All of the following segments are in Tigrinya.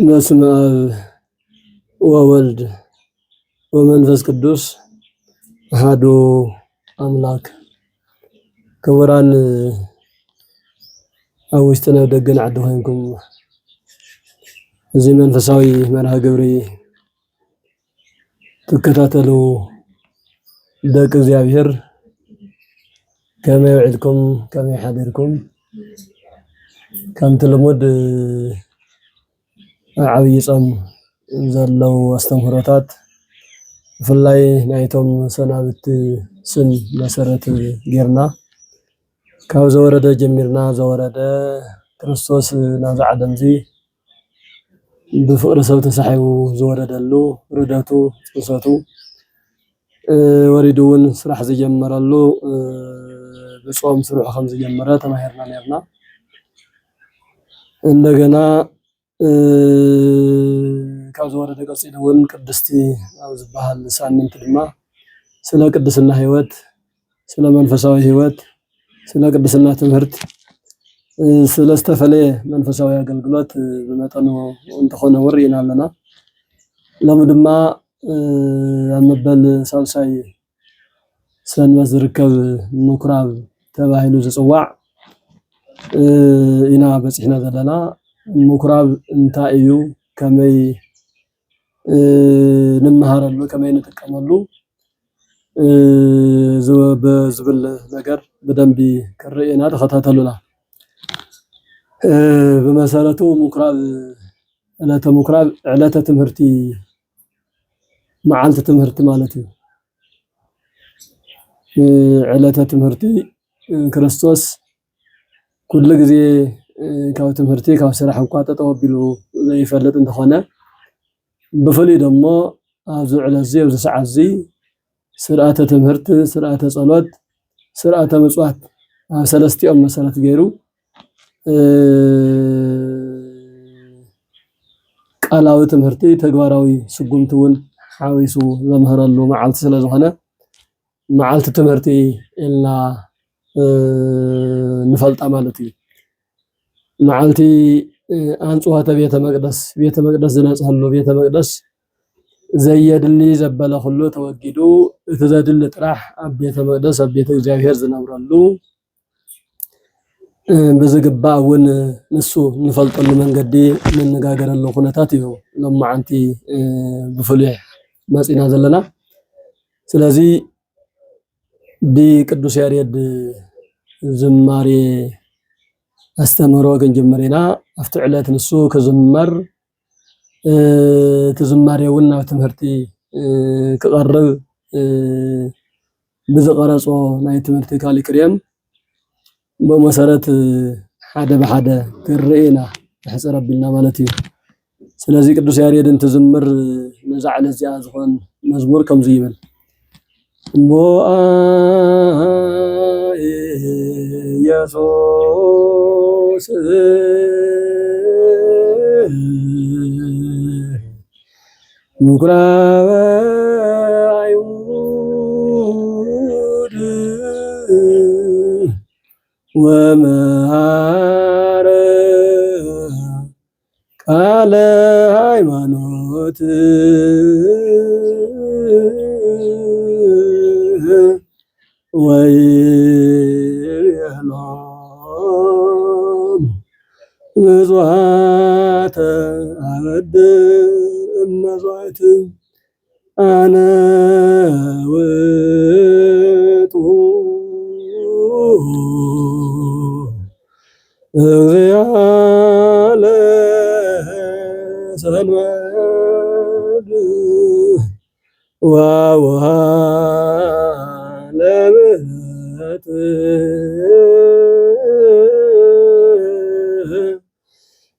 በስመ አብ ወወልድ ወመንፈስ ቅዱስ አሐዱ አምላክ። ክቡራን ኣብ ውሽጥና ደገን ዓዲ ኮይንኩም እዚ መንፈሳዊ መርሃ ግብሪ ትከታተሉ ደቂ እግዚአብሔር ከመይ ውዒልኩም ከመይ ሓዲርኩም ከምቲ ልሙድ ዓብይ ጾም ዘለው ኣስተምህሮታት ብፍላይ ናይቶም ሰናብቲ ስም መሰረት ጌርና ካብ ዘወረደ ጀሚርና ዘወረደ ክርስቶስ ናብዚ ዓለም እዚ ብፍቅሪ ሰብ ተሳሒቡ ዝወረደሉ ርደቱ ፅንሰቱ ወሪዱ እውን ስራሕ ዝጀመረሉ ብጾም ስሩዕ ከም ዝጀመረ ተማሂርና ነርና። እንደገና ካብ ዝወረደ ቀፂሉ እውን ቅድስቲ ኣብ ዝበሃል ሳምንት ድማ ስለ ቅድስና ህይወት፣ ስለ መንፈሳዊ ህይወት፣ ስለ ቅድስና ትምህርት፣ ስለ ዝተፈለየ መንፈሳዊ ኣገልግሎት ብመጠኑ እንትኾነ ወሪእና ኣለና። ሎሚ ድማ ኣብ መበል ሳልሳይ ሰንበት ዝርከብ ምኩራብ ተባሂሉ ዝፅዋዕ ኢና በፂሕና ዘለና። ምኩራብ እንታይ እዩ? ከመይ ንመሃረሉ ከመይ ንጥቀመሉ ዝብል ነገር ብደንቢ ክርኢና ተኸታተሉና። ብመሰረቱ ምኩራብ ዕለተ ትምህርቲ መዓልቲ ትምህርቲ ማለት እዩ። ዕለተ ትምህርቲ ክርስቶስ ኩሉ ግዜ ካብ ትምህርቲ ካብ ስራሕ እኳ ጠጠው ኣቢሉ ዘይፈልጥ እንተኾነ ብፍሉይ ደሞ ኣብዚ ዕለት እዚ ኣብዚ ሰዓት እዚ ስርዓተ ትምህርቲ፣ ስርዓተ ፀሎት፣ ስርዓተ ምፅዋት ኣብ ሰለስቲኦም መሰረት ገይሩ ቃላዊ ትምህርቲ ተግባራዊ ስጉምቲ እውን ሓዊሱ ዘምህረሉ መዓልቲ ስለዝኾነ መዓልቲ ትምህርቲ ኢልና ንፈልጣ ማለት እዩ። መዓልቲ ኣንፅሖተ ቤተ መቅደስ ዝነፅሐሉ ቤተ መቅደስ ዘየድሊ ዘበለ ኩሉ ተወጊዱ እቲ ዘድሊ ጥራሕ ኣብ ቤተ መቅደስ ኣብ ቤተ እግዚአብሔር ዝነብረሉ ብዝግባእ እውን ንሱ ንፈልጠሉ መንገዲ ንነጋገረሉ ኩነታት እዩ ሎማዓንቲ ብፍሉይ መፂና ዘለና። ስለዚ ብቅዱስ ያሬድ ዝማሬ ኣስተምህሮ ክንጅምር ኢና። ኣብቲ ዕለት ንሱ ክዝመር እቲ ዝማሬ እውን ናብ ትምህርቲ ክቐርብ ብዝቐረፆ ናይ ትምህርቲ ካሊክርየም ብመሰረት ሓደ ብሓደ ክርኢና ንሕፀር ኣቢልና ማለት እዩ። ስለዚ ቅዱስ ያሬድ እንትዝምር ነዛ ዕለት እዚኣ ዝኾን መዝሙር ከምዚ ይብል: ቦአ ኢየሱስ ምኩራበ አይሁድ ወመሃረ ቃለ ሃይማኖት ወይቤሎም ምጽዋተ አበድር እመሥዋዕት አነ ውእቱ እግዚአ ለሰንበት ወውሃ ለምህረት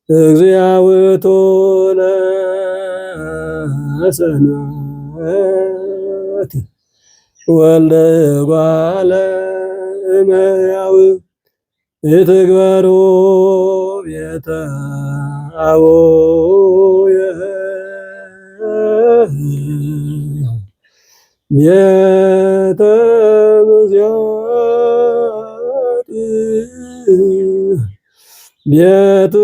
እግዚአ ውእቱ ለሰንበት ወልደ እጓለ እመሕያው ይትግበሩ ቤተ አቡየ ቤተ መሥዋዕት ቤቱ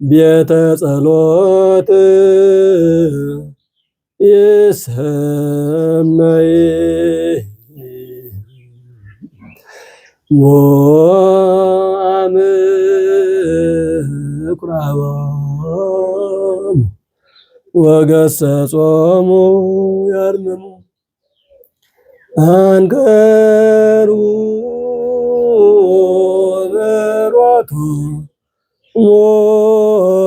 ቤተ ጸሎት ይሰመይ ወአምኩራቦም ወገሰጾሙ ያርምሙ አንገሩ በሮቱ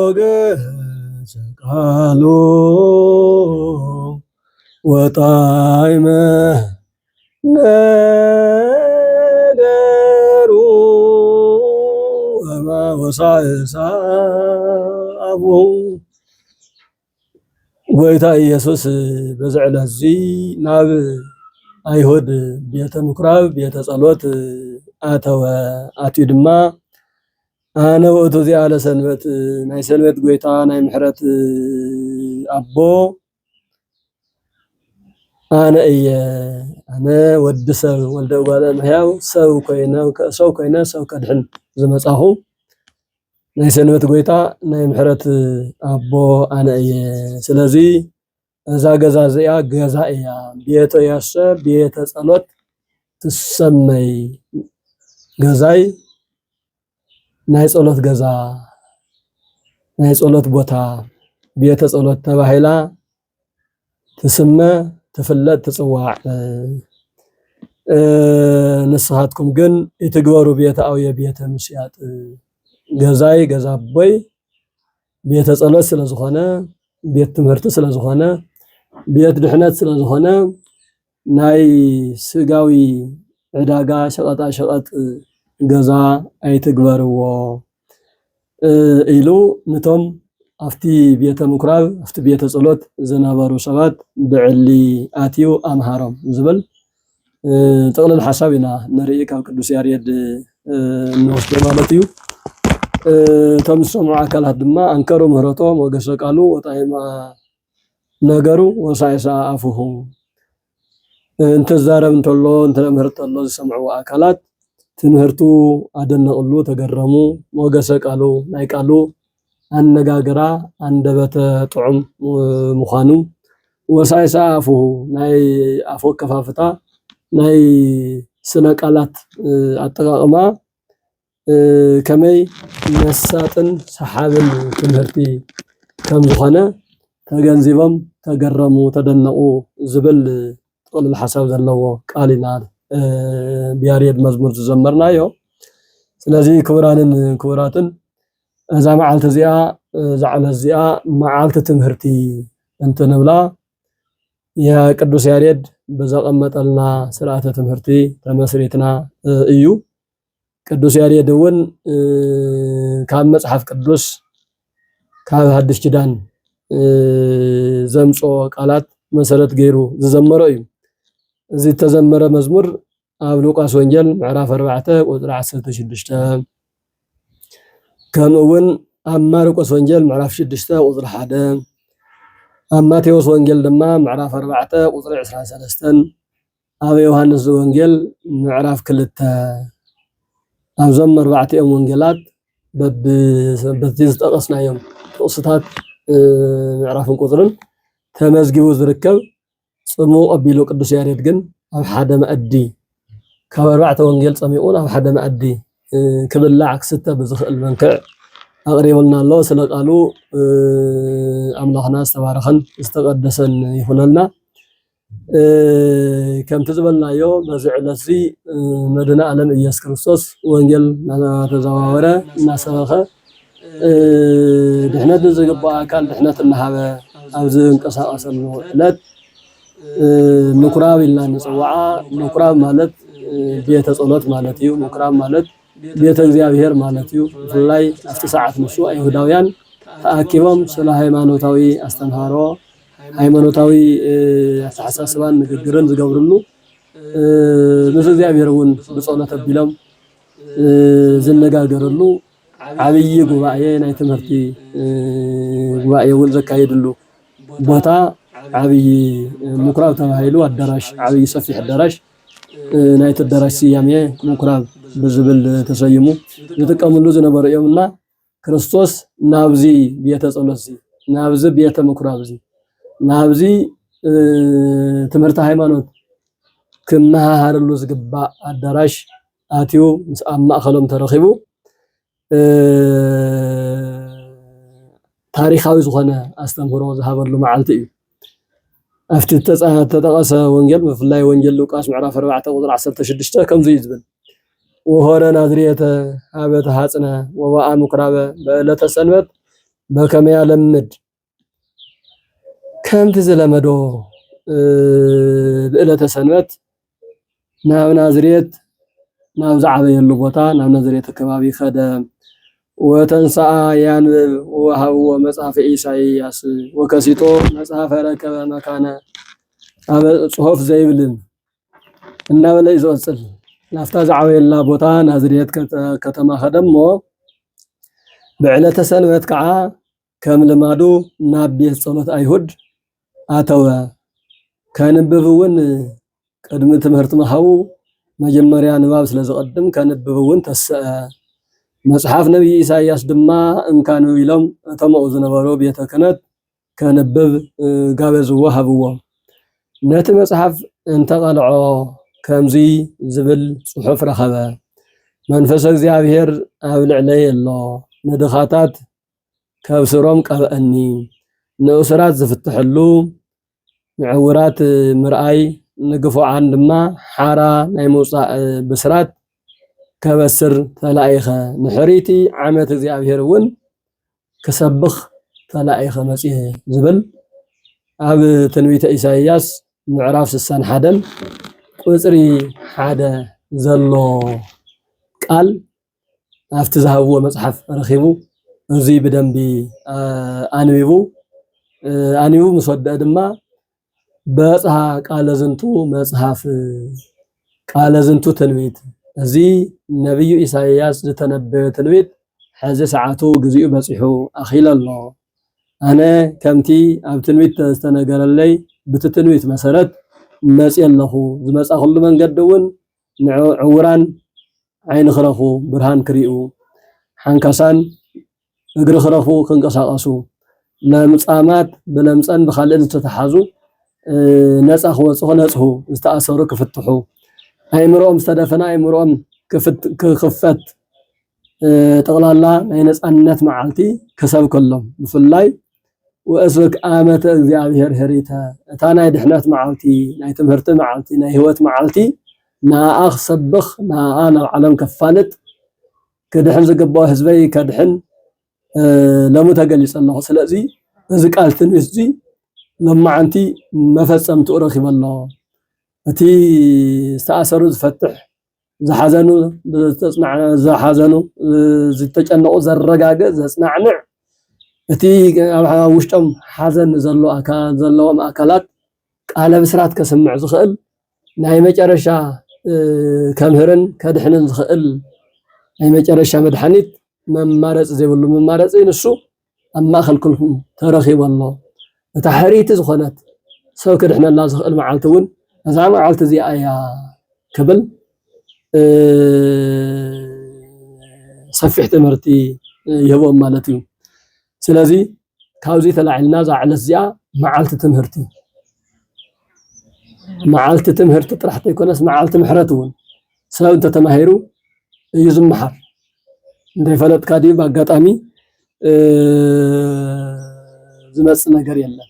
ሞገሰ ቃሉ ወጣዕመ ነገሩ ወማወሳእሳ አቡሁ ጎይታ ኢየሱስ በዝዕለ እዚ ናብ አይሁድ ቤተ ምኩራብ ቤተ ጸሎት አተወ አትዩ ድማ አነ ውእቱ ዚአለ ሰንበት ናይ ሰንበት ጎይታ ናይ ምሕረት አቦ አነ እየ አነ ወዲ ሰብ ወልደ እጓለ እመሕያው ሰብ ኮይነ ሰብ ከድሕን ዝመጻኹ ናይ ሰንበት ጎይታ ናይ ምሕረት አቦ አነ እየ ስለዚ እዛ ገዛ እዚኣ ገዛ እያ ቤተ ያሰ ቤተ ጸሎት ትሰመይ ገዛይ ናይ ጸሎት ገዛ ናይ ጸሎት ቦታ ቤተ ጸሎት ተባሂላ ትስመ ትፍለጥ ትጽዋዕ ንስኻትኩም ግን እትግበሩ ቤተ አውየ ቤተ ምስያጥ ገዛይ ገዛ ቦይ ቤተ ጸሎት ስለዝኾነ ቤት ትምህርቲ ስለዝኾነ ቤት ድሕነት ስለዝኾነ ናይ ስጋዊ ዕዳጋ ሸቐጣ ሸቐጥ ገዛ ኣይትግበርዎ ኢሉ ነቶም አፍቲ ቤተ ምኩራብ አፍቲ ቤተ ጸሎት ዝነበሩ ሰባት ብዕሊ አትዩ አምሃሮም ዝብል ጥቕልል ሓሳብ ኢና ንርኢ ካብ ቅዱስ ያሬድ እንወስዶ ማለት እዩ። እቶም ዝሰምዑ አካላት ድማ አንከሩ ምህረቶም ወገሰ ቃሉ ወጣዕመ ነገሩ ወሳእሳ አፉሁ እንትዛረብ እንተሎ እንትመምህር እንተሎ ዝሰምዑ አካላት ትምህርቱ አደነቅሉ ተገረሙ ወገሰ ቃሉ ናይ ቃሉ አነጋገራ አንደበተ ጥዑም ምዃኑ ወሳእሳ አፉሁ ናይ አፉ ከፋፍታ ናይ ስነ ቃላት አጠቃቅማ ከመይ መሳጥን ሰሓብን ትምህርቲ ከም ዝኾነ ተገንዚቦም ተገረሙ ተደነቁ ዝብል ጥቕልል ሓሳብ ዘለዎ ቃል ኢና ብያሬድ መዝሙር ዝዘመርናዮ። ስለዚ ክቡራንን ክቡራትን እዛ መዓልቲ እዚኣ ዛዕለ እዚኣ መዓልቲ ትምህርቲ እንትንብላ የቅዱስ ያሬድ በዘቐመጠልና ስርዓተ ትምህርቲ ተመስሪትና እዩ። ቅዱስ ያሬድ እውን ካብ መጽሓፍ ቅዱስ ካብ ሐዲስ ኪዳን ዘምጾ ቃላት መሰረት ገይሩ ዝዘመረ እዩ። እዚ ተዘመረ መዝሙር ኣብ ሉቃስ ወንጌል ምዕራፍ 4 ቁጥሪ 16 ከምኡ እውን ኣብ ማርቆስ ወንጌል ምዕራፍ 6 ቁጥሪ 1 ኣብ ማቴዎስ ወንጌል ድማ ምዕራፍ 4 ቁጥሪ 23 ኣብ ዮሐንስ ወንጌል ምዕራፍ 2 ኣብዞም 4 ወንጌላት በቲ ዝጠቐስናዮም ጥቕስታት ምዕራፍን ቁጥርን ተመዝጊቡ ዝርከብ ጽሙቕ ኣቢሉ ቅዱስ ያሬድ ግን ኣብ ሓደ መኣዲ ካብ 4 ወንጌል ጸሚቑን ኣብ ሓደ መኣዲ ክብላዕ ክስተ ብዝኽእል መንክዕ ኣቕሪቡልና ኣሎ። ስለ ቃሉ ኣምላኽና ዝተባረኸን ዝተቀደሰን ይኹነልና። ከምቲ ዝበልናዮ በዚ ዕለት እዚ መድኃኔ ዓለም ኢየሱስ ክርስቶስ ወንጌል እናተዘዋወረ እናሰበኸ ድሕነት ዝግባእ አካል ድሕነት እናሃበ ኣብ ዝንቀሳቐሰሉ ዕለት ምኩራብ ኢልና ንፅዋዓ። ምኩራብ ማለት ቤተ ጸሎት ማለት እዩ። ምኩራብ ማለት ቤተ እግዚአብሔር ማለት እዩ። ብፍላይ ኣብቲ ሰዓት ንሱ አይሁዳውያን ተኣኪቦም ስለ ሃይማኖታዊ አስተምህሮ ሃይማኖታዊ አስተሓሳስባን ንግግርን ዝገብርሉ ምስ እግዚአብሔር እውን ብጸሎት ኣቢሎም ዝነጋገርሉ ዓብይ ጉባኤ ናይ ትምህርቲ ጉባኤ እውን ዘካይድሉ ቦታ ዓብይ ምኩራብ ተባሂሉ አዳራሽ ዓብይ ሰፊሕ አዳራሽ ናይት አዳራሽ ስያሜ ምኩራብ ብዝብል ተሰይሙ ዝጥቀምሉ ዝነበሩ እዮምና ክርስቶስ ናብዚ ቤተ ጸሎት ናብዚ ቤተ ምኩራብ ናብዚ ትምህርት ሃይማኖት ክመሃሃርሉ ዝግባእ አዳራሽ አትዩ ምስ ኣብ ማእኸሎም ተረኺቡ ታሪኻዊ ዝኾነ አስተምህሮ ዝሃበሉ መዓልቲ እዩ أفتي تتقاس وانجيل مفلاي وانجيل لوقاس معرف 4 قدر 16 كم زي يزبل وهنا نازريته هابت حصنا وواء مقرابه بألة السنبت بكم يلمد كم تزلمدو بألة السنبت ناو نازريت ناو زعبه يلو بوتا ناو نازريت كبابي خدم وتنسى ينبب وهو مصحف إيساياس وكسيتو مصحف ركب مكان صحف زيبلن እና በላይ ዘወጽል ላፍታ ዛዕወ የላ ቦታ ናዝሬት ከተማ ኸደሞ ብዕለተ ሰንበት ከዓ ከም ልማዱ ናብ ቤት ጸሎት አይሁድ አተወ ከንብብውን ቅድሚ ትምህርት መሃው መጀመሪያ ንባብ ስለዘቀድም ከንብብውን ተሰአ መጽሐፍ ነብይ ኢሳይያስ ድማ እንካኑ ኢሎም ተመኡ ዝነበሩ ቤተ ክህነት ከንብብ ጋበዝዎ ሃብዎ ነቲ መጽሐፍ እንተቀልዖ ከምዚ ዝብል ጽሑፍ ረኸበ መንፈስ እግዚአብሔር ኣብ ልዕለይ ኣሎ ንድኻታት ከብስሮም ቀብአኒ ንእስራት ዝፍትሕሉ ንዕውራት ምርአይ ንግፉዓን ድማ ሓራ ናይ ምውፃእ ብስራት ከበስር ተላኢኸ ንሕሪቲ ዓመት እግዚአብሔር እውን ከሰብኽ ተላኢኸ መጽሔ ዝብል ኣብ ትንቢተ ኢሳይያስ ምዕራፍ 61 ቁጽሪ 1 ዘሎ ቃል ኣብቲ ዝሃብዎ መጽሐፍ ረኺቡ እዚ ብደንቢ አንቢቡ ምስ ወድአ ድማ በጽሐ ቃለ ዝንቱ መጽሐፍ ቃለ ዝንቱ ትንቢት እዚ ነብዩ ኢሳይያስ ዝተነበየ ትንቢት ሕዚ ሰዓቱ ግዚኡ በጽሑ ኣኺለ ኣሎ ኣነ ከምቲ ኣብ ትንቢት ዝተነገረለይ ብቲ ትንቢት መሰረት መጽእ ኣለኹ ዝመጻኹሉ መንገዲ እውን ንዕውራን ዓይኒ ክረኹ ብርሃን ክሪኡ ሓንካሳን እግሪ ክረኹ ክንቀሳቀሱ ለምጻማት ብለምጸን ብኻልእ ዝተተሓዙ ነጻ ክወጽሑ ነጽሁ ዝተኣሰሩ ክፍትሑ ኣይምሮኦም ዝተደፈና ኣይምሮኦም ክኽፈት ጠቕላላ ናይ ነጻነት መዓልቲ ከሰብከሎም ብፍላይ ወእስክ ዓመተ እግዚአብሔር ህሪተ እታ ናይ ድሕነት መዓልቲ ናይ ትምህርቲ መዓልቲ ናይ ህይወት መዓልቲ ንኣኣ ክሰብኽ ንኣኣ ናብ ዓለም ከፋልጥ ክድሕን ዝግባኦ ህዝበይ ከድሕን ለሙ ተገሊጸ ኣለኹ ስለዚ እዚ ቃል ትንቢት እዚ ለማዓንቲ መፈጸምቱ ረኺበ ኣሎ እቲ ዝተኣሰሩ ዝፈትሕ ዝሓዘኑ ዝሓዘኑ ዝተጨነቁ ዘረጋግእ ዘጽናዕንዕ እቲ ኣብ ውሽጦም ሓዘን ዘለዎም ኣካላት ቃለ ብስራት ከስምዕ ዝኽእል ናይ መጨረሻ ከምህርን ከድሕንን ዝኽእል ናይ መጨረሻ መድሓኒት መማረፂ ዘይብሉ መማረፂ ንሱ ኣብ ማእኸል ኩልኩም ተረኺቡ ኣሎ እታ ሕሪቲ ዝኾነት ሰብ ክድሕነላ ዝኽእል መዓልቲ እውን እዛ መዓልቲ እዚኣ እያ ክብል ሰፊሕ ትምህርቲ ይህቦም ማለት እዩ ስለዚ ካብዚ ተላዒልና ዛዕለት እዚኣ መዓልቲ ትምህርቲ ጥራሕ ዘይኮነስ መዓልቲ ምሕረት እውን ሰብ እንተተማሂሩ እዩ ዝመሓር እንደፈለጥካ ድዩ በአጋጣሚ ዝመጽእ ነገር የለን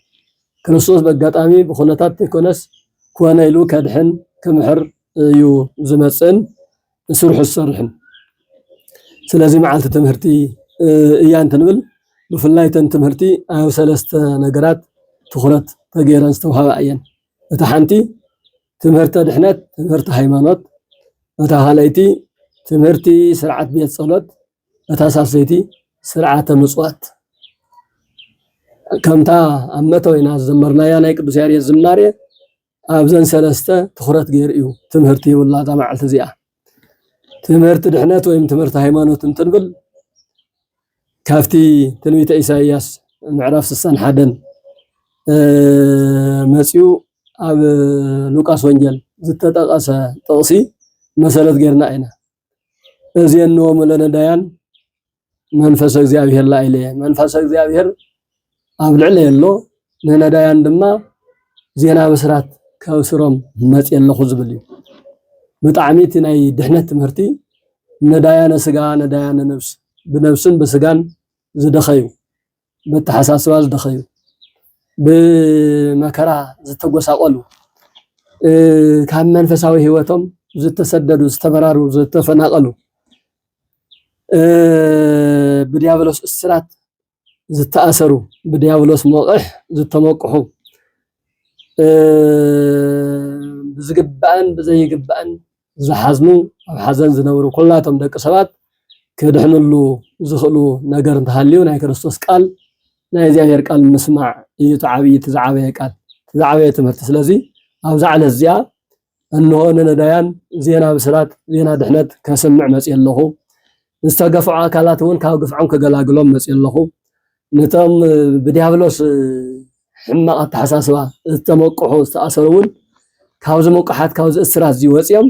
ክርስቶስ በአጋጣሚ በኹነታት ዘይኮነስ ኮነ ኢሉ ከድሕን ክምሕር እዩ ዝመጽእን ስርሑ ዝሰርሕን ስለዚ መዓልቲ ትምህርቲ እያ እንትንብል ብፍላይ ተን ትምህርቲ ኣብ ሰለስተ ነገራት ትኹረት ተገይረን ዝተውሃባ እየን እታ ሓንቲ ትምህርተ ድሕነት ትምህርቲ ሃይማኖት እታ ካልአይቲ ትምህርቲ ስርዓት ቤት ጸሎት እታ ሳልሰይቲ ስርዓተ ምጽዋት ከምታ ኣብ መተወይና ዘመርናያ ናይ ቅዱስ ያሬድ ዝማሬ ኣብዘን ሰለስተ ትኹረት ገይሩ እዩ ትምህርቲ ይብላ እዛ መዓልቲ እዚኣ ትምህርቲ ድሕነት ወይም ትምህርቲ ሃይማኖት እንትንብል ካፍቲ ትንቢተ ኢሳይያስ ምዕራፍ 61 መጽኡ ኣብ ሉቃስ ወንጌል ዝተጠቀሰ ጥቅሲ መሰረት ጌርና ኢና እዚአንዎም ለነዳያን መንፈስ እግዚአብሔር ላይለ መንፈስ እግዚአብሔር ኣብ ልዕለ የሎ ለነዳያን ድማ ዜና ብስራት ከውስሮም መጽየለኹ ዝብል እዩ ብጣዕሚት ናይ ድሕነት ትምህርቲ ነዳያነ ስጋ ነዳያነ ነፍስ ብነፍስን በስጋን ዝደኸዩ በተሐሳስባ ዝደኸዩ በመከራ ዝተጎሳቆሉ ካብ መንፈሳዊ ህይወቶም ዝተሰደዱ ዝተበራሩ ዝተፈናቀሉ ብዲያብሎስ እስራት ዝተኣሰሩ ብዲያብሎስ ሞቅሕ ዝተመቅሑ ብዝግባእን ብዘይግባእን ዝሓዝኑ ኣብ ሓዘን ዝነብሩ ኩላቶም ደቂ ሰባት ክድሕንሉ ዝኽእሉ ነገር እንተሃልዩ ናይ ክርስቶስ ቃል ናይ እግዚአብሔር ቃል ምስማዕ እዩ ተዓብይ ተዛዓበየ ቃል ተዛዓበየ ትምህርቲ ስለዚ ኣብ ዛዕለ እዚኣ እንሆ ነዳያን ዜና ብስራት ዜና ድሕነት ከስምዕ መጽየለኹ ዝተገፍዑ አካላት እውን ካብ ግፍዖም ከገላግሎም መጽየለኹ ነቶም ብዲያብሎስ ሕማቅ አተሓሳስባ ዝተመቅሑ ዝተኣሰሩውን ካብዚ መቅሓት ካብዚ እስራት ዝወፅዮም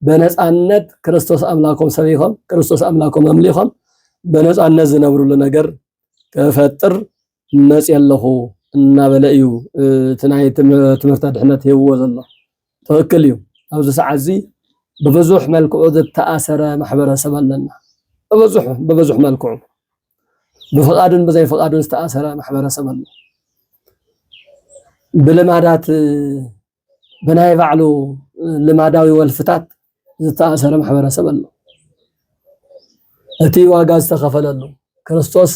በነፃነት ክርስቶስ አምላኮም ሰቢኾም ክርስቶስ አምላኮም አምሊኾም በነፃነት ዝነብሩሉ ነገር ከፈጥር መጽየለኹ እናበለ እዩ ትናይ ትምህርተ ድሕነት ይህብዎ ዘሎ ትክክል እዩ ኣብዚ ሰዓት እዚ ብብዙሕ መልክዑ ዝተኣሰረ ማሕበረሰብ ኣለና በብዙሕ መልክዑ ብፍቃድን ብዘይፍቃድን ዝተኣሰረ ማሕበረሰብ ኣሎ ብልማዳት ብናይ ባዕሉ ልማዳዊ ወልፍታት ዝተኣሰረ ማሕበረሰብ ኣሎ እቲ ዋጋ ዝተኸፈለሉ ክርስቶስ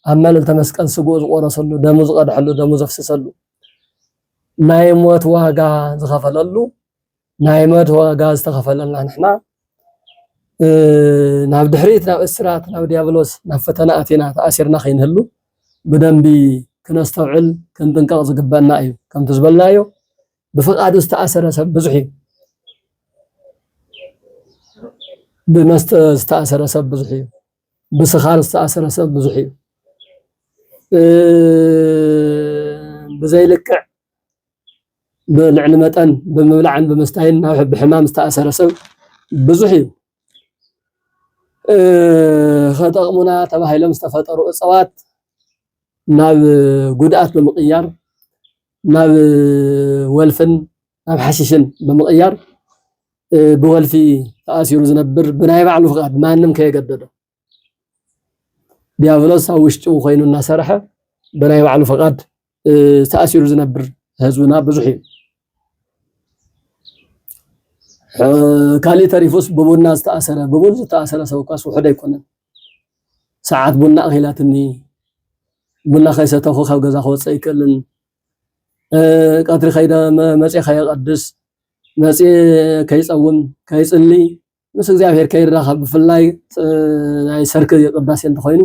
ኣብ መልዕልተ መስቀል ስጉእ ዝቆረሰሉ ደሙ ዝቀድሐሉ ደሙ ዘፍስሰሉ ናይ ሞት ዋጋ ዝኸፈለሉ ናይ ሞት ዋጋ ዝተኸፈለልና ንሕና ናብ ድሕሪት ናብ እስራት ናብ ዲያብሎስ ናብ ፈተና ኣቲና ተኣሲርና ከይንህሉ ብደንቢ ክነስተውዕል ክንጥንቀቕ ዝግበአና እዩ ከምቲ ዝበልናዮ ብፍቃዱ ዝተኣሰረ ሰብ ብዙሕ እዩ ብመስተ ዝተኣሰረ ሰብ ብዙሕ እዩ ብስኻር ዝተኣሰረ ሰብ ብዙሕ እዩ ብዘይልክዕ ብልዕሊ መጠን ብምብላዕን ብምስታይን ናብ ብሕማም ዝተኣሰረ ሰብ ብዙሕ እዩ ከጠቕሙና ተባሂሎም ዝተፈጠሩ እፅዋት ናብ ጉድኣት ብምቕያር ናብ ወልፍን ናብ ሓሽሽን ብምቕያር ብወልፊ ተኣሲሩ ዝነብር ብናይ ባዕሉ ፍቃድ ማንም ከየገደዶ ዲያብሎስ ኣብ ውሽጡ ኮይኑ እናሰርሐ ብናይ ባዕሉ ፍቃድ ተኣሲሩ ዝነብር ህዝብና ብዙሕ እዩ ካሊ ተሪፉስ ብቡና ዝተኣሰረ ሰብ ኳስ ውሕድ ኣይኮነን ሰዓት ቡና ኣኺላትኒ ቡና ከይሰተኹ ካብ ገዛ ክወፅእ ኣይክእልን ቀትሪ ከይደ መፅእ ከየቀድስ መፅእ ከይፀውም ከይፅሊ ምስ እግዚአብሔር ከይራኸብ ብፍላይ ናይ ሰርክ ቅዳሴ እንተኮይኑ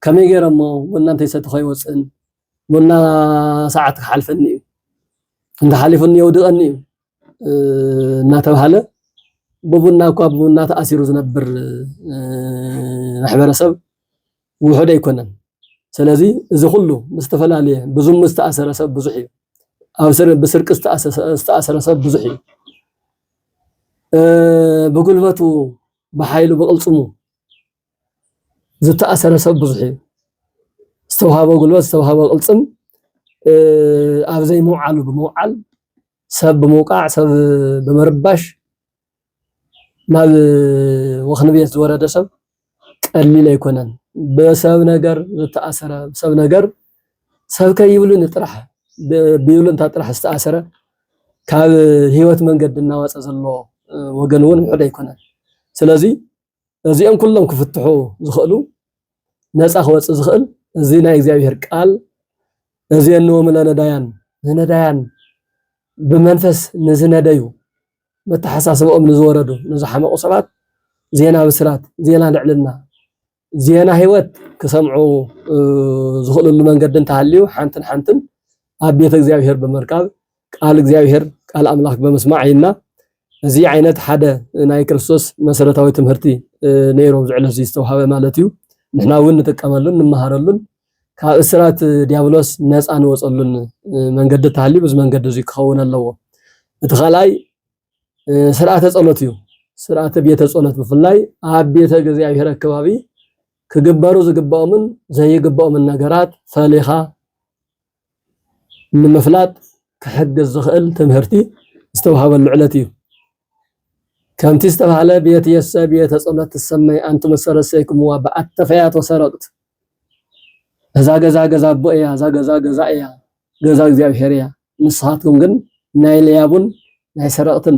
ከመይ ገይሮሞ ቡና እንተይሰተ ከይወፅእን ቡና ሰዓት ክሓልፈኒ እዩ እንተሓሊፉኒ የውድቐኒ እዩ እናተባሃለ ብቡና እኳ ብቡና ተኣሲሩ ዝነብር ማሕበረሰብ ውሑድ ኣይኮነን ስለዚ እዚ ኩሉ ምስተፈላለየ ብዙም ዝተኣሰረ ሰብ ብዙሕ እዩ ኣብ ብስርቂ ዝተኣሰረ ሰብ ብዙሕ እዩ ብጉልበቱ ብሓይሉ ብቅልፅሙ ዝተኣሰረ ሰብ ብዙሕ እዩ ዝተውሃበ ጉልበት ዝተውሃበ ቅልፅም ኣብ ዘይምውዓሉ ብምውዓል ሰብ ብምውቃዕ ሰብ ብምርባሽ ናብ ወኽኒ ቤት ዝወረደ ሰብ ቀሊል ኣይኮነን በሰብ ነገር ዝተኣሰረ ሰብ ነገር ሰብ ከይብሉን ጥራሕ ብይብሉን ጥራሕ ዝተኣሰረ ካብ ህይወት መንገዲ እናወፀ ዘሎ ወገን እውን ውሑድ ኣይኮነን ስለዚ እዚኦም ኩሎም ክፍትሑ ዝኽእሉ ነፃ ክወፅእ ዝኽእል እዚ ናይ እግዚአብሔር ቃል እዚአንዎም ለነዳያን ብመንፈስ ንዝነደዩ መተሓሳስቦኦም ንዝወረዱ ንዝሓመቑ ሰባት ዜና ብስራት ዜና ልዕልና ዜና ህይወት ክሰምዑ ዝኽእሉሉ መንገዲ እንተሃልዩ ሓንትን ኣብ ቤተ እግዚአብሔር ብምርካብ ቃል እግዚአብሔር ቃል ኣምላኽ ብምስማዕ ኢልና እዚ ዓይነት ሓደ ናይ ክርስቶስ መሰረታዊ ትምህርቲ ነይሮም ዝዕለ እዚ ዝተውሃበ ማለት እዩ ንሕና እውን ንጥቀመሉን ንመሃረሉን ካብ እስራት ዲያብሎስ ነፃ ንወፀሉን መንገዲ ተሃልዩ በዚ መንገዲ እዚ ክኸውን ኣለዎ እቲ ካልኣይ ስርዓተ ጸሎት እዩ ስርዓተ ቤተ ጸሎት ብፍላይ ኣብ ቤተ እግዚአብሔር አካባቢ ክግበሩ ዝግባኦምን ዘይግባኦምን ነገራት ፈሊኻ ንምፍላጥ ክሕግዝ ዝኽእል ትምህርቲ ዝተወሃበሉ ዕለት እዩ ከምቲ ዝተባሃለ ቤት የሰብ ቤተ ጸሎት ተሰማይ አንቱ መሰረሰይኩም በአተፈያት ወሰረቅት እዛ ገዛ ቦያ እዛ ገዛ እያ ገዛ እግዚአብሔር እያ ንስኻትኩም ግን ናይ ለያቡን ናይ ሰረቅትን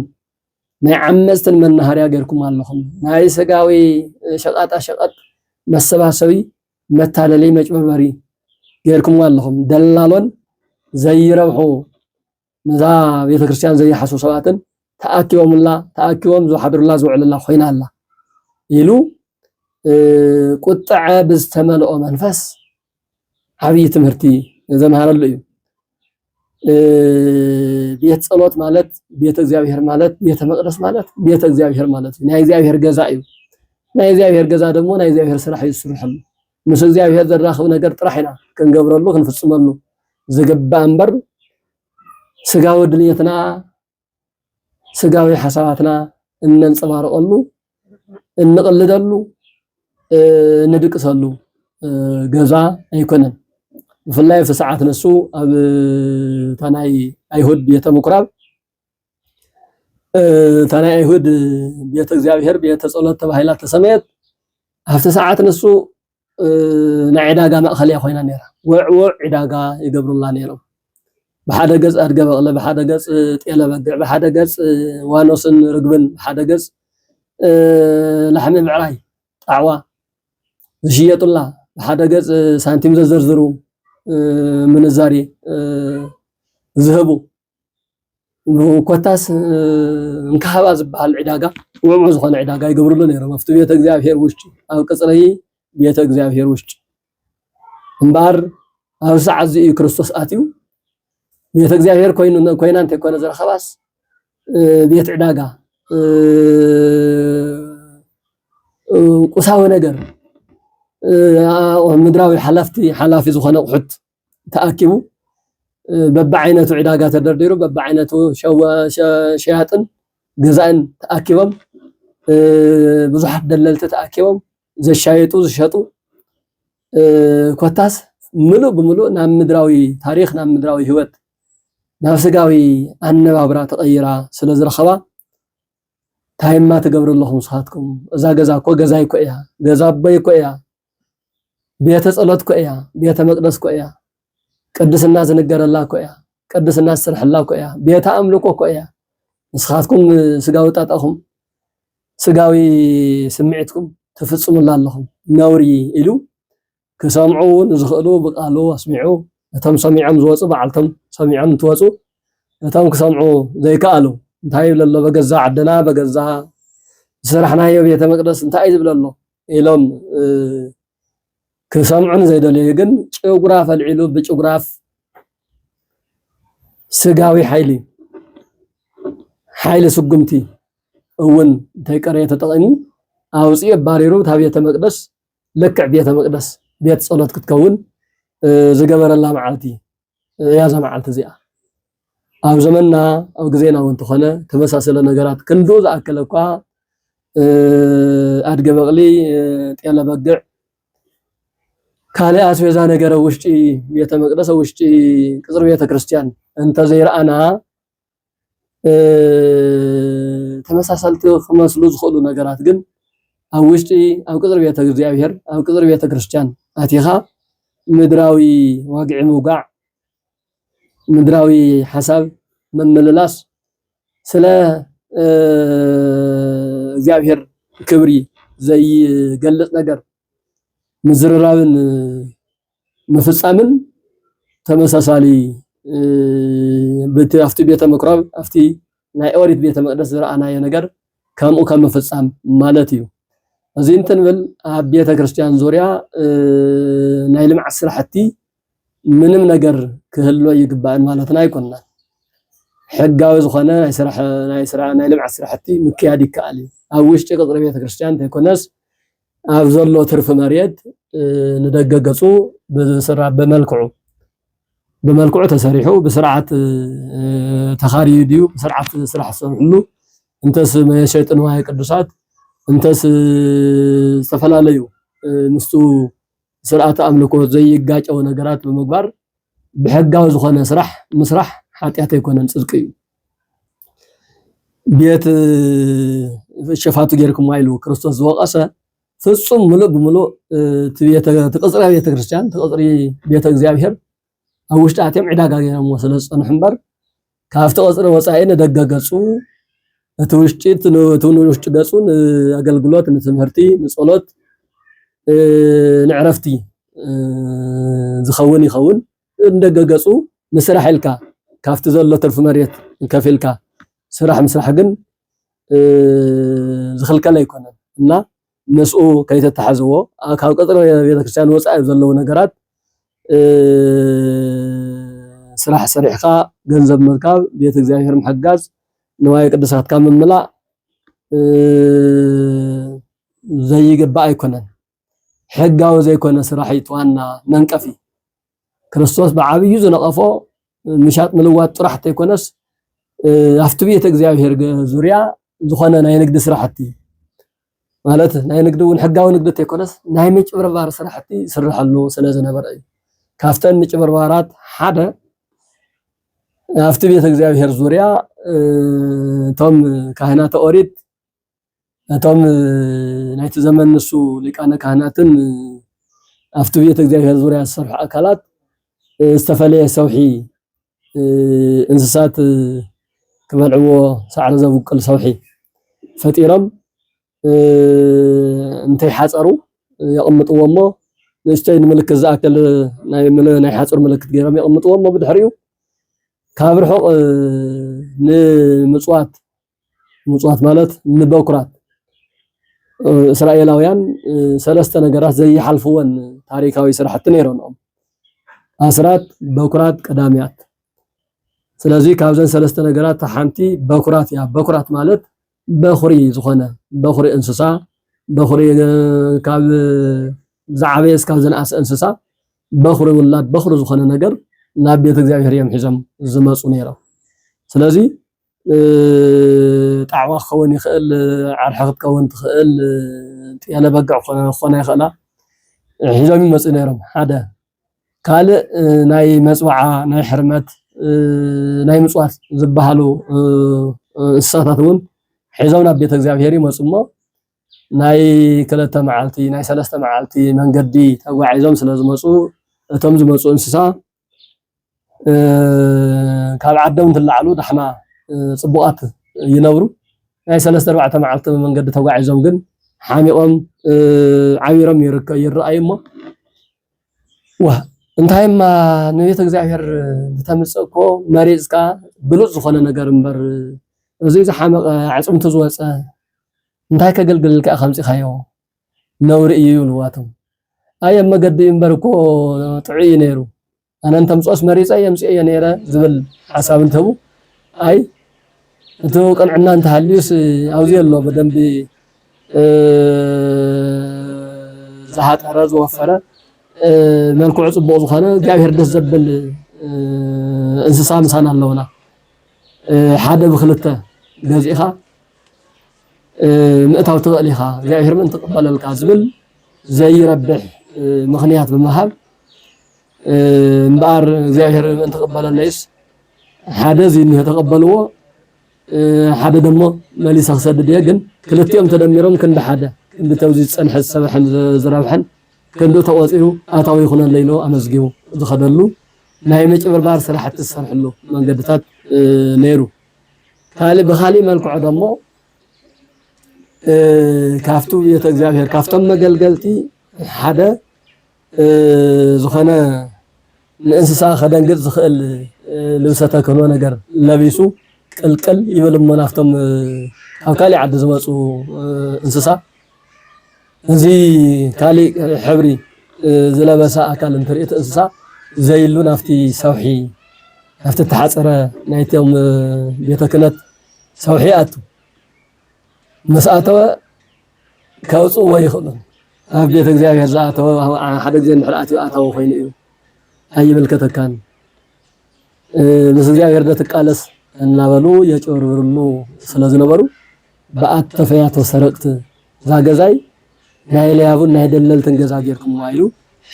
ናይ ዓመፅትን መናሃርያ ገርኩም ኣለኹም ናይ ስጋዊ ሸቃጣ ሸቀጥ መሰባሰቢ መታለለይ መጭበርበሪ ገርኩም ኣለኹም ደላሎን ዘይረብሑ ነዛ ቤተክርስቲያን ዘይሓሱ ሰባትን ተኣኪቦም ዝሓድሩላ ዝውዕልላ ኮይና ኣላ ኢሉ ቁጥዐ ብዝተመልኦ መንፈስ ዓብይ ትምህርቲ ዘመሃረሉ እዩ ቤት ጸሎት ማለት ቤተ እግዚአብሔር ማለት ቤተ መቅደስ ማለት ቤተ እግዚአብሔር ማለት ናይ እግዚአብሔር ገዛ እዩ ናይ እግዚአብሔር ገዛ ደግሞ ናይ እግዚአብሔር ስራሕ ይስርሐሉ ምስ እግዚአብሔር ዘራኽብ ነገር ጥራሕና ክንገብረሉ ክንፍጽመሉ ዝግባእ እምበር ስጋዊ ድልየትና ስጋዊ ሓሳባትና እንንጸባርቀሉ እንቅልደሉ ንድቅሰሉ ገዛ ኣይኮነን ብፍላይ في ሰዓት ነሱ ኣብ ታናይ አይሁድ ቤተ ምኩራብ ታናይ አይሁድ ቤተ እግዚአብሔር ቤተ ጸሎት ተባሂላ ተሰመየት ኣብቲ ሰዓት ነሱ ናይ ዕዳጋ ማእኸልያ ኮይና ነራ ውዕውዕ ዕዳጋ ይገብሩላ ነይሮም بحد جز أرجع بقى بحد جز تيلا بقى بحد جز وانوسن ركبن بحد جز لحم معراي عوا زشية الله بحد جز سنتيم زرزرو من الزاري ذهبوا وكتاس انكحواز بهالعداقة ومعز خان عداقة يقبروا لنا يرى مفتو بيت እግዚአብሔር ውሽጥ أو كسره بيت እግዚአብሔር ውሽጥ انبار أو ساعة زي كريستوس آتيو ቤተ እግዚአብሔር ኮይናንተ ኮነ ዘረኸባስ ቤት ዕዳጋ ቁሳዊ ነገር ምድራዊ ሓላፊ ዝኾነ ቁሕት ተኣኪቡ በበዓይነቱ ዕዳጋ ተደርዲሩ በበዓይነቱ ሸያጥን ገዛእን ተኣኪቦም ብዙሓት ደለልቲ ተኣኪቦም ዘሻይጡ ዝሸጡ ኮታስ ምሉእ ብምሉእ ናብ ምድራዊ ታሪኽ ናብ ምድራዊ ህይወት ናብ ስጋዊ ኣነባብራ ተቀይራ ስለ ዝረኸባ ታይማ ትገብርለኹም ስኻትኩም እዛ ገዛ እኮ ገዛ ይኮ እያ ገዛ ኣቦይ ይኮ እያ ቤተ ጸሎት እኮ እያ ቤተ መቅደስ እኮ እያ ቅድስና ዝንገረላ እኮ እያ ቅድስና ዝስርሐላ እኮ እያ ቤተ ኣምልኮ እኮ እያ ንስኻትኩም ስጋዊ ጣጣኹም ስጋዊ ስምዒትኩም ትፍጽሙላ ኣለኹም ነውሪ ኢሉ ክሰምዑ ዝኽእሉ ብቃሉ ኣስሚዑ እቶም ሰሚዖም ዝወፁ በዓልቶም ሰሚዖም እንትወፁ እቶም ክሰምዑ ዘይከኣሉ እንታይ ይብለሎ በገዛ ዓድና በገዛ ስራሕናዮ ቤተ መቅደስ እንታይ ዝብለሎ ኢሎም ክሰምዑን ዘይደልዩ ግን ጭጉራፍ ኣልዒሉ ብጭጉራፍ ስጋዊ ሓይሊ ስጉምቲ እውን እንታይ ቀረየ ተጠቂሙ ኣውፅኡ ባሪሩ ታ ቤተ መቅደስ ልክዕ ቤተ መቅደስ ቤት ጸሎት ክትከውን ዝገበረላ መዓልቲ ያዛ መዓልቲ እዚኣ ኣብ ዘመንና ኣብ ግዜና እውን ተኾነ ተመሳሰለ ነገራት ክንዱ ዝኣከለ እኳ ኣድገ በቕሊ ጤለ በግዕ ካልእ ኣስቤዛ ነገረ ውሽጢ ቤተ መቅደስ ውሽጢ ቅጽሪ ቤተ ክርስቲያን እንተ ዘይረኣና ተመሳሰልቲ ክመስሉ ዝኽእሉ ነገራት ግን ኣብ ውሽጢ ኣብ ቅጽሪ ቤተ እግዚአብሔር ኣብ ቅጽሪ ቤተ ክርስቲያን ኣቲኻ ምድራዊ ዋግዒ ምውጋዕ ምድራዊ ሓሳብ መመለላስ ስለ እግዚአብሔር ክብሪ ዘይገልጽ ነገር ምዝርራብን ምፍጻምን ተመሳሳሊ afti ቤተ ምኩራብ afti ናይ ኦሪት ቤተ መቅደስ ዝረኣናዮ ነገር ከምኡ ከም ምፍጻም ማለት እዩ እዚ እንትንብል ኣብ ቤተ ክርስቲያን ዙርያ ናይ ልምዓት ስራሕቲ ምንም ነገር ክህሎ ይግባእ ማለትና ኣይኮንና ሕጋዊ ዝኾነ ናይ ልምዓት ስራሕቲ ምክያድ ይከኣል ኣብ ውሽጢ ቅጽሪ ቤተ ክርስቲያን ተኮነስ ኣብ ዘሎ ትርፍ መሬት ንደገገጹ ብስራ በመልክዑ ተሰሪሑ ብስርዓት ተኻሪዲዩ ብስርዓት ስራሕ ሰርሕሉ እንተስ መሸጥን ዋይ ቅዱሳት እንተስ ተፈላለዩ ምስቱ ስርዓት አምልኮ ዘይጋጨው ነገራት በመግባር بحقاو زخونه ስራሕ مسرح ኃጢአት አይኮነን ጽድቅ እዩ ቤት ሸፋቱ ጌርኩም አይሉ ክርስቶስ ዝወቀሰ ፍጹም ሙሉእ ብሙሉእ ተቀጽራ ቤተ ክርስቲያን ተቀጽሪ ቤተ እግዚአብሔር አውሽጣ አትም ዕዳጋ ገይሮም ወሰለጽን ሕንበር ካፍተ ቀጽረ ወጻኢነ ደገገጹ እትውሽጢት ነው ገጹን አገልግሎት ንትምህርቲ ንጸሎት ንዕረፍቲ ዝኸውን ይኸውን እንደገገጹ መስራሕ ኢልካ ካፍቲ ዘሎ ተርፍ መሬት ከፊልካ ስራሕ መስራሕ ግን ዝኽልከለ አይኮነን እና መስኡ ከይተተሓዝዎ ካብ ቀጥሮ ቤተክርስቲያን ወጻኢ ዘለው ነገራት ስራሕ ሰሪሕካ ገንዘብ መርካብ ቤተ እግዚአብሔር መሐጋዝ ንዋይ ቅዱሳት ካብ መምላ ዘይግባ አይኮነን ሕጋው ዘይኮነ ስራሕ ይጥዋና መንቀፊ ክርስቶስ بعبي ዝነቀፎ ምሻጥ ምልዋጥ ጥራሕት አይኮነስ አፍቱ ቤተ እግዚአብሔር ዙሪያ ዝኾነ ናይ ንግድ ስራሕቲ ማለት ናይ ንግድውን ሕጋው ንግድ አይኮነስ ናይ ምጭብርባር ስራሕቲ ይስርሐሉ ስለዝነበረ ካፍተን ምጭብርባራት ሓደ አፍቱ ቤተ እግዚአብሔር ዙሪያ ቶም ካህናተ ኦሪት ቶም ናይቲ ዘመን ንሱ ሊቃነ ካህናትን አፍቱ ቤተ እግዚአብሔር ዙሪያ ዝሰርሑ አካላት استفلي سوحي انسسات كبلعو سعر زبقل سوحي فطيرم انتي حصرو يقمطومو نشتين ملك زاكل ناي حصر ملك غيرم يقمطومو بدحريو كابرحق نمصوات مالت نبوكرات اسرائيلاوያን ሰለስተ ነገራት ዘይሐልፉን ታሪካዊ ስራሕት ነይሮም አስራት በኩራት ቀዳሚያት ስለዚህ ካብዘን ሰለስተ ነገራት ተሓንቲ በኩራት ያ በኩራት ማለት በኹሪ ዝኾነ በኹሪ እንስሳ በኹሪ ካብ ዛዕበስ ካብ ዘንአስ እንስሳ በኹሪ ወላድ በኹሪ ዝኾነ ነገር ናብ ቤተ እግዚአብሔር የምሕዞም ዝመጹ ነይሮም ስለዚህ ጣዕዋ ኸውን ይኽእል ዓርሐት ከውን ትኽእል ጤለ በጋዕ ኾነ ይኽእላ ሒዞም ይመጹ ነይሮም ሓደ ካል ናይ መጽዋዓ ናይ ሕርመት ናይ ምጽዋት ዝበሃሉ እንስሳታትን ሒዞም ናብ ቤተ እግዚአብሔር ይመጹሞ ናይ ክለተ መዓልቲ ናይ ሰለስተ መዓልቲ መንገዲ ተጓዒዞም ስለዝመጹ እቶም ዝመጹ እንስሳ ካብ ዓዶም ትላዕሉ ዳሕና ጽቡቃት ይነብሩ ናይ ሰለስተ ኣርባዕተ መዓልቲ መንገዲ ተጓዒዞም ግን ሓሚቆም ዓቢሮም ይረአዩሞ እንታይማ ንቤተ እግዚአብሔር ተምጽእኮ መሪጽካ ብሉጽ ዝኾነ ነገር እምበር እዚ ዝሓመቀ ዓጽምቱ ዝወፀ እንታይ ከገልግልልካ ከምጽኻዮ ነውሪ እዩ ይብልዋቶም አየ መገዲ እምበርኮ ጥዑይ ነይሩ አነ እንተምጽኦስ መሪጻ የምጽእ ነይረ ዝብል ሓሳብ እንተቡ አይ እቶ ቀንዕና እንተሃልዩስ አውዚ ኣሎ በደንብ ዝሓጠረ ዝወፈረ መልክዑ ጽቡቕ ዝኾነ እግዚአብሔር ደስ ዘብል እንስሳ ምሳና ኣለውና ሓደ ብክልተ ገዚእኻ ምእታው ትኽእል ኢኻ እግዚአብሔር ምን ተቀበለልካ ዝብል ዘይረብሕ ምኽንያት ብምሃብ እምበኣር እግዚአብሔር ምን ተቀበለለይስ ሓደ ዝንህ ተቀበልዎ ሓደ ደሞ መሊሳ ክሰድድ ግን ክልቲኦም ተደሚሮም ክንደ ሓደ ክንደ ተውዚ ጸንሐ ሰብሕን ዝረብሕን كندو توازيو أتاوي يخون الليلو أمزجيو دخللو نايم يجبر بار سلاحة السرحلو من قدتات نيرو خالي بخالي مالك عدمو كافتو يتجاهر كافتم مجلجلتي حدا زخنا الإنسان خدان قد زخل لبسته كانوا نجر لبيسو كل يبلم منافتم أكالي عد زماسو إنسان زي كالي حبري زلبسا أكل انتريت إنسا زي اللون أفتي سوحي أفتي التحاصرة نايتهم بيتكنت سوحياتو مسأتوا كوصو ويخلون أف بيت እግዚአብሔር زاتوا حد زين حلاتي أتوا خوين إيو أي ملكة كان بس እግዚአብሔር دتقالس እናበሉ የጮርብሩሉ ስለዝነበሩ بأتفيات وسرقت زاجزاي نايليابون نايدللتن جزا جيركم وايلو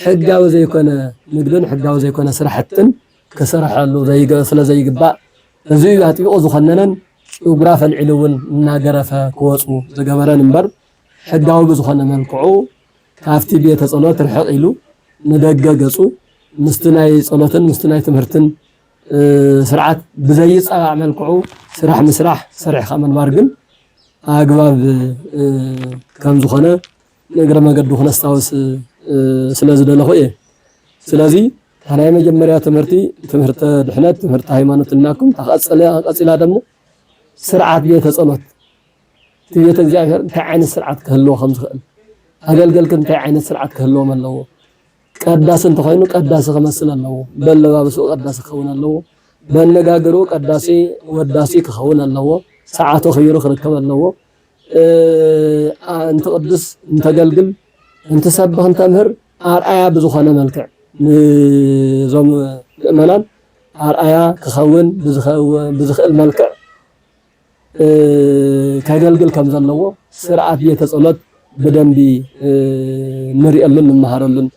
حقاو زي كنا نقدن حقاو زي كنا سرحتن كسرح له زي قبا زي هاتيو زخننن وغرافا علون ناغرفا كوصو زغبرن انبر حقاو بزخنن ملكعو كافتي بيت تصلوت رحق يلو ندغغصو مستناي صلوتن مستناي تمهرتن سرعات بزي صبع ملكعو سرح مسرح سرح خمن مارغن اغباب كم زخنه نغره مغدو خنستاوس سلازي دلخو ايه سلازي هناي مجمريا تمهرت دحنت تمهرت ሃይማኖትናኩም ተቀጽላ ደሞ ስርዓት ቤተ ጸሎት ቤተ እግዚአብሔር እንታይ ዓይነት ስርዓት ክህልዎ ከም ዝኽእል አገልገልክ እንታይ ዓይነት ስርዓት ክህልዎ ኣለዎ ቀዳስ እንተኾይኑ ቀዳስ ክመስል ኣለዎ በለባብሱ ቀዳስ ክኸውን ኣለዎ በነጋገሩ ቀዳሲ ወዳሲ ክኸውን ኣለዎ ሰዓቱ ኸይሩ ክርከብ ኣለዎ እንተ ቅዱስ እንተገልግል እንተሰብህ እንተምህር አርአያ ብዙኾነ መልክዕ ንዞም ምእመናን አርአያ ክኸውን ብዝኽእል መልክዕ ከገልግል ከም ዘለዎ ስርዓት ቤተ ጸሎት በደንቢ ንሪአሉን እንመሃረሉን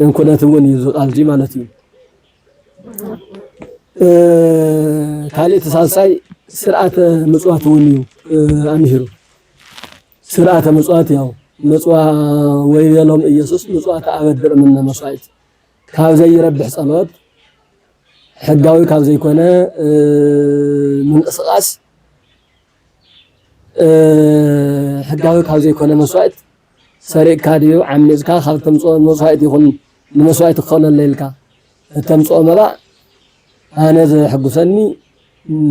እንኩነት እውን እዩ ዝቃልጂ ማለት እዩ ካልእ ተሳሳይ ስርዓተ ምጽዋት እውን እዩ ኣምሂሩ ስርዓተ ምጽዋት ያው ምጽዋ ወይሎም ኢየሱስ ምጽዋት አበድር ምን መስዋዕት ካብ ዘይረብሕ ጸሎት ሕጋዊ ካብ ዘይኮነ ምንቅስቃስ ሕጋዊ ካብ ዘይኮነ መስዋዕት ሰሪቅካ ድዩ ዓሚዝካ ካብ ተምጽኦ መስዋዕት ይኹን ንመስዋዕት ክኾነለ ኢልካ ተምጽኦ መባእ ኣነ ዘሕጉሰኒ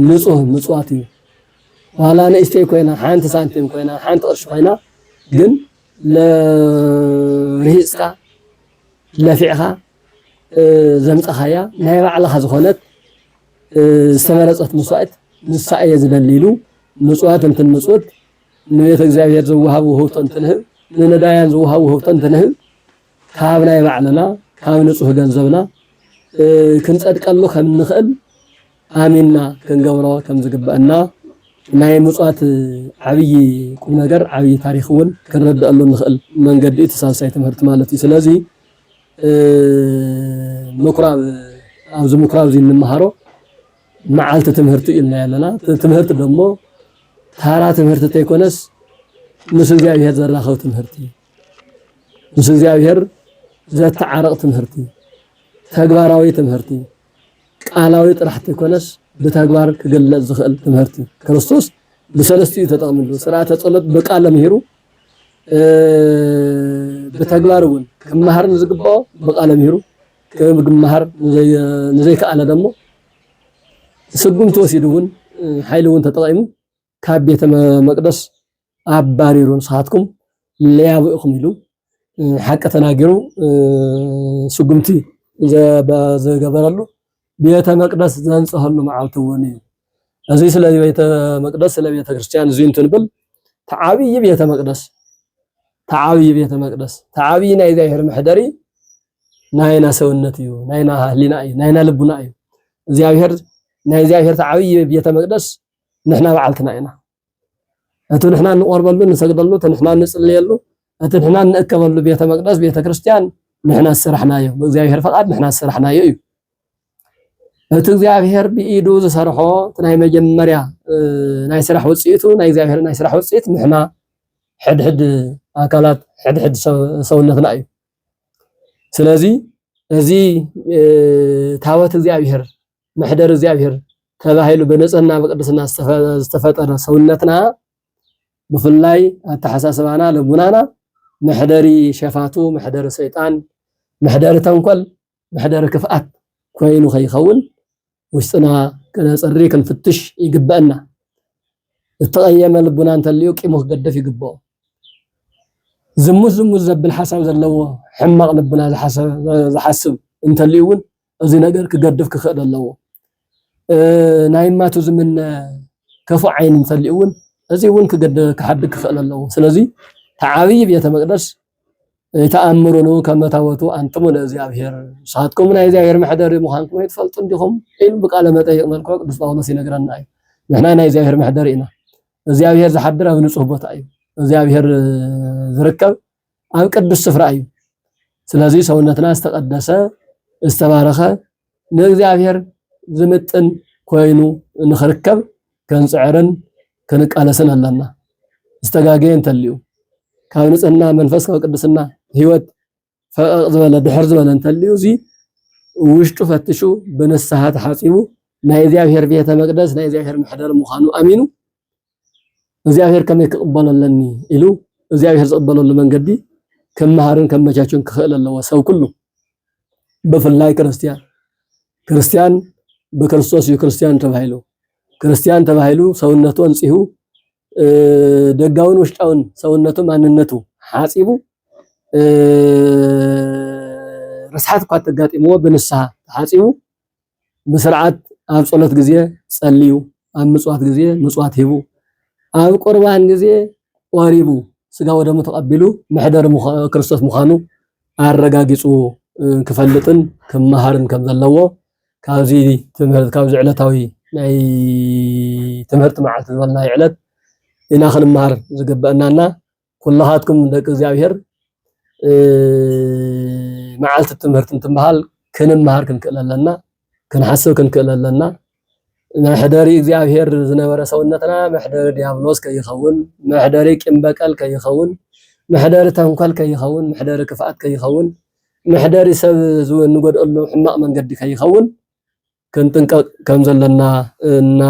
ንጹህ ምጽዋት እዩ ዋላ ንእሽተይ ኮይና ሓንቲ ሳንቲም ኮይና ሓንቲ ቅርሺ ኮይና ግን ለርሂጽካ ለፊዕኻ ዘምጽኻያ ናይ ባዕልኻ ዝኾነት ዝተመረጸት መስዋዕት ንሳ እየ ዝደሊሉ ምጽዋት እንትን ምጽዋት ንቤተ እግዚአብሔር ዝወሃብ ውህብቶ እንትንህብ ንነዳያን ዝወሃብ ውህብቶ እንትንህብ ካብ ናይ ባዕልና ካብ ንጹህ ገንዘብና ክንጸድቀሉ ከም ንኽእል ኣሚንና ክንገብሮ ከም ዝግበአና ናይ ምጽዋት ዓብይ ቁም ነገር ዓብይ ታሪኽ እውን ክንረዳእሉ ንኽእል መንገዲ ተሳሳይ ትምህርቲ ማለት እዩ ስለዚ ምኩራብ ኣብዚ ምኩራብ እዚ እንመሃሮ መዓልቲ ትምህርቲ ኢልና ያለና ትምህርቲ ደሞ ታራ ትምህርቲ ተይኮነስ ምስ እግዚአብሔር ዘራኸብ ትምህርቲ ምስ እግዚአብሔር ዘተዓረቕ ትምህርቲ ተግባራዊ ትምህርቲ ቃላዊ ጥራሕ ተይኮነስ بتجبار كجل زخل تمهرتي كريستوس بسلستي تتأمله سرعة تصلت بقال مهيرو بتجبارون كم مهر نزقبه بقال مهيرو كم مهر نزي كأنا دمه سجون توسيدون حيلون تطعموا كابية مقدس عباريرون صحاتكم لا يبقوا يلو حتى تناجروا سجونتي إذا جبرالو بيت مقدس زنصهلو معالتوني ازي سلا بيت مقدس سلا بيت ክርስቲያን زين تنبل تعابي بيت مقدس تعابي ናይ እግዚአብሔር محደሪ ናይና ሰውነት እዩ ናይና ህሊና እዩ ናይና ልቡና እዩ እግዚአብሔር ናይ እግዚአብሔር تعابي بيت مقدس نحنا بعلتنا ኢና እቱ نحنا نقربሉ نسجدሉ نحنا نصليሉ እቱ نحنا نأከበሉ بيت مقدس بيت ክርስቲያን نحنا سرحناዮ እግዚአብሔር ፈቃድ نحنا سرحناዮ እዩ እቲ እግዚአብሔር ብኢዱ ዝሰርሖ ናይ መጀመርያ ናይ ስራሕ ውጽኢቱ ናይ እግዚአብሔር ናይ ስራሕ ውጽኢት ንሕና ሕድሕድ አካላት ሕድሕድ ሰውነትና እዩ ስለዚ እዚ ታወት እግዚአብሔር محደር እግዚአብሔር ተባሂሉ በነጽና በቅድስና ዝተፈጠረ ሰውነትና ብፍላይ አተሐሳሰባና ለቡናና محደሪ ሸፋቱ محደር ሰይጣን محደር ተንኮል محደር ክፍአት ኮይኑ ኸይኸውን وسطنا كنصري كنفتش يقبأنا التقيم لبنا انت اللي يقيمه قدف يقبأه زموز زبل حسب زلو حمق لبنا زحسب انت اللي يون ازي نقر كقدف كخير اللو نايماتو زمن كفو عين انت اللي يون ازي ون كحد كخير اللو سلازي تعاوي بيت مقدس يتأمرونه كما توتو أنتم لእግዚአብሔር صحاتكم من እግዚአብሔር محደር مخانكم يتفلطوا እንዲሁም ኢሉ በቃለ መጠይቅ መልኩ ቅዱስ ጳውሎስ ይነግረናል نحنا ናይ እግዚአብሔር محደር ኢና እግዚአብሔር ዝሓድር ኣብ ንጹህ ቦታ እዩ እግዚአብሔር ዝርከብ ኣብ ቅዱስ ስፍራ እዩ ስለዚ ሰውነትና ዝተቀደሰ ዝተባረኸ ንእግዚአብሔር ዝምጥን ኮይኑ ንኽርከብ ከንጽዕርን ከንቃለስን ኣለና ዝተጋገየ እንተልዩ ካብ ንጽህና መንፈስ ካብ ቅድስና ህይወት ፈቀቅ ዝበለ ድሕር ዝበለ እንተልዩ እዚ ውሽጡ ፈትሹ በንስሓ ተሓጺቡ ናይ እግዚአብሔር ቤተ መቅደስ ናይ እግዚአብሔር ምሕደር ምዃኑ ኣሚኑ እግዚአብሔር ከመይ ክቅበለለኒ ኢሉ እግዚአብሔር ዝቅበለሉ መንገዲ ከመሃርን ከመቻቹን ክኽእል ኣለዎ ሰብ ኩሉ በፍላይ ክርስቲያን በክርስቶስ ክርስቲያን ተባሂሉ ክርስቲያን ተባሂሉ ሰውነቱ አንጽሁ ደጋውን ውሽጣውን ሰውነቱ ማንነቱ ሓጺቡ ርስሓት ኳ ተጋጢሞ በንስሓ ሓጺቡ በስርዓት ኣብ ጸሎት ግዜ ጸልዩ ኣብ ምጽዋት ግዜ ምጽዋት ሂቡ ኣብ ቁርባን ግዜ ቆሪቡ ስጋ ወደሙ ተቀቢሉ ምሕደር ክርስቶስ ምዃኑ ኣረጋጊጹ ክፈልጥን ከመሃርን ከም ዘለዎ ካብዚ ትምህርት ካብዚ ዕለታዊ ናይ ትምህርት መዓልቲ ዝበልና ዕለት ኢና ክንመሃር ዝግበአናና ኩላሃትኩም ደቂ እግዚአብሔር መዓልቲ ትምህርት እንትመሃል ክንመሃር ክንክእል ኣለና ክንሓስብ ክንክእል ኣለና መሕደሪ እግዚአብሔር ዝነበረ ሰውነትና መሕደሪ ዲያብሎስ ከይኸውን መሕደሪ ቂም በቀል ከይኸውን መሕደሪ ተንኮል ከይኸውን መሕደሪ ክፍኣት ከይኸውን መሕደሪ ሰብ ዝንጎድአሉ ሕማቅ መንገዲ ከይኸውን ክንጥንቀቅ ከም ዘለና እና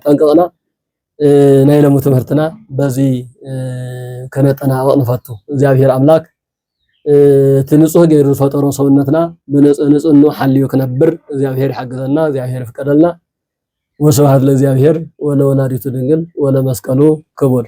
ጠንቀቅና ናይ ሎሚ ትምህርትና በዚ ከነጠናቀቅ ንፈቱ እግዚአብሔር አምላክ ትንጹህ ገይሩ ፈጠሮ ሰውነትና በንጽህና ሓልዮ ክነብር እግዚአብሔር ይحግዘና እግዚአብሔር ይፍቀደልና ወስብሐት ለእግዚአብሔር ወለወላዲቱ ድንግል ወለመስቀሉ ክቡር